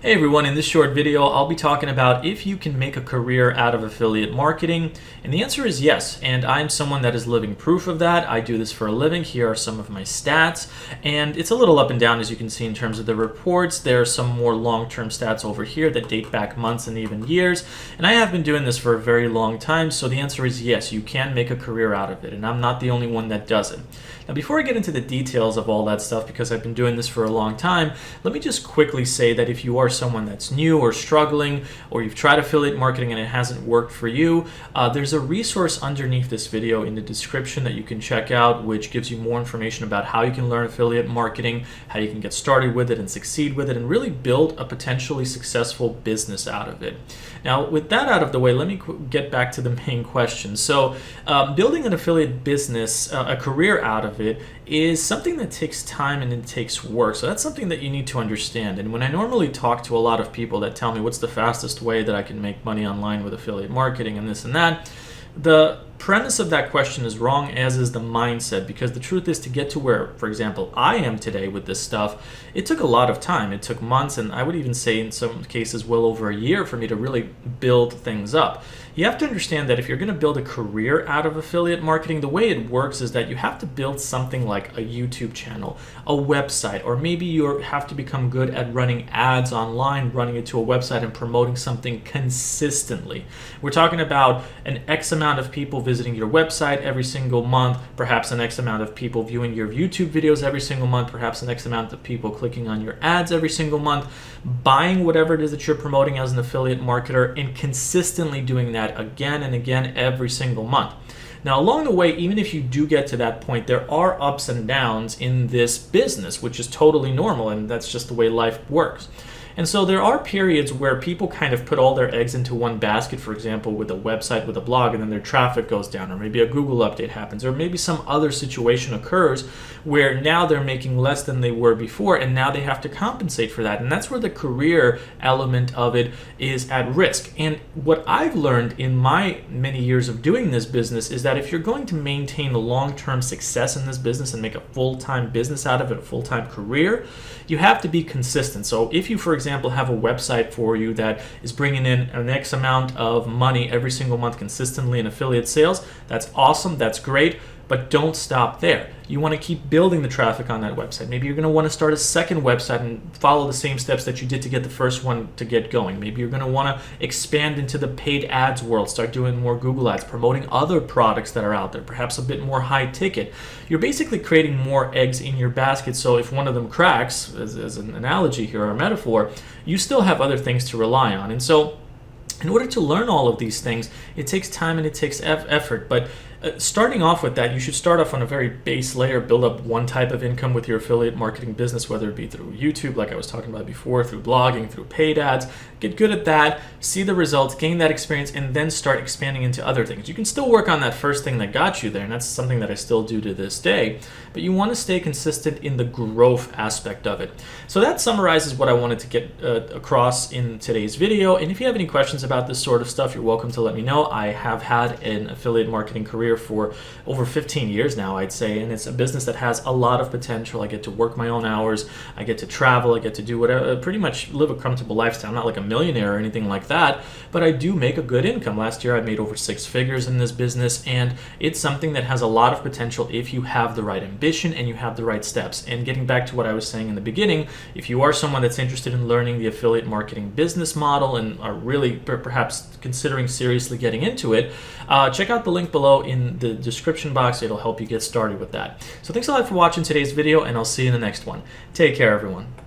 Hey everyone, in this short video I'll be talking about if you can make a career out of affiliate marketing, and the answer is yes, and I'm someone that is living proof of that. I do this for a living. Here are some of my stats, and it's a little up and down as you can see in terms of the reports. There are some more long-term stats over here that date back months and even years, and I have been doing this for a very long time, so the answer is yes, you can make a career out of it, and I'm not the only one that does it. Now before I get into the details of all that stuff, because I've been doing this for a long time, let me just quickly say that if you are someone that's new or struggling, or you've tried affiliate marketing and it hasn't worked for you, there's a resource underneath this video in the description that you can check out, which gives you more information about how you can learn affiliate marketing, how you can get started with it and succeed with it, and really build a potentially successful business out of it. Now, with that out of the way, let me get back to the main question. So, building an affiliate business, a career out of it, is something that takes time and it takes work. So that's something that you need to understand. And when I normally talk to a lot of people that tell me what's the fastest way that I can make money online with affiliate marketing and this and that, the premise of that question is wrong, as is the mindset, because the truth is, to get to where, for example, I am today with this stuff, it took a lot of time. It took months, and I would even say in some cases well over a year for me to really build things up. You have to understand that if you're going to build a career out of affiliate marketing, the way it works is that you have to build something like a YouTube channel, a website, or maybe you have to become good at running ads online, running it to a website and promoting something consistently. We're talking about an X amount of people visiting your website every single month, perhaps an X amount of people viewing your YouTube videos every single month, perhaps an X amount of people clicking on your ads every single month, buying whatever it is that you're promoting as an affiliate marketer, and consistently doing that again and again every single month. Now, along the way, even if you do get to that point, there are ups and downs in this business, which is totally normal, and that's just the way life works. And so there are periods where people kind of put all their eggs into one basket, for example, with a website, with a blog, and then their traffic goes down, or maybe a Google update happens, or maybe some other situation occurs where now they're making less than they were before, and now they have to compensate for that. And that's where the career element of it is at risk. And what I've learned in my many years of doing this business is that if you're going to maintain a long-term success in this business and make a full-time business out of it, a full-time career, you have to be consistent. So if you, for example, have a website for you that is bringing in an X amount of money every single month consistently in affiliate sales, that's awesome, that's great, but don't stop there. You want to keep building the traffic on that website. Maybe you're going to want to start a second website and follow the same steps that you did to get the first one to get going. Maybe you're going to want to expand into the paid ads world, start doing more Google ads, promoting other products that are out there, perhaps a bit more high ticket. You're basically creating more eggs in your basket, so if one of them cracks, as an analogy here or a metaphor, you still have other things to rely on. And so in order to learn all of these things, it takes time and it takes effort, but starting off with that, you should start off on a very base layer, build up one type of income with your affiliate marketing business, whether it be through YouTube, like I was talking about before, through blogging, through paid ads. Get good at that, see the results, gain that experience, and then start expanding into other things. You can still work on that first thing that got you there, and that's something that I still do to this day, but you want to stay consistent in the growth aspect of it. So that summarizes what I wanted to get across in today's video, and if you have any questions about this sort of stuff, you're welcome to let me know. I have had an affiliate marketing career for over 15 years now, I'd say, and it's a business that has a lot of potential. I get to work my own hours, I get to travel, I get to do whatever, pretty much live a comfortable lifestyle. I'm not like a millionaire or anything like that, but I do make a good income. Last year I made over 6 figures in this business, and it's something that has a lot of potential if you have the right ambition and you have the right steps. And getting back to what I was saying in the beginning, if you are someone that's interested in learning the affiliate marketing business model and are really perhaps considering seriously getting into it, check out the link below in the description box. It'll help you get started with that. So thanks a lot for watching today's video, and I'll see you in the next one. Take care, everyone.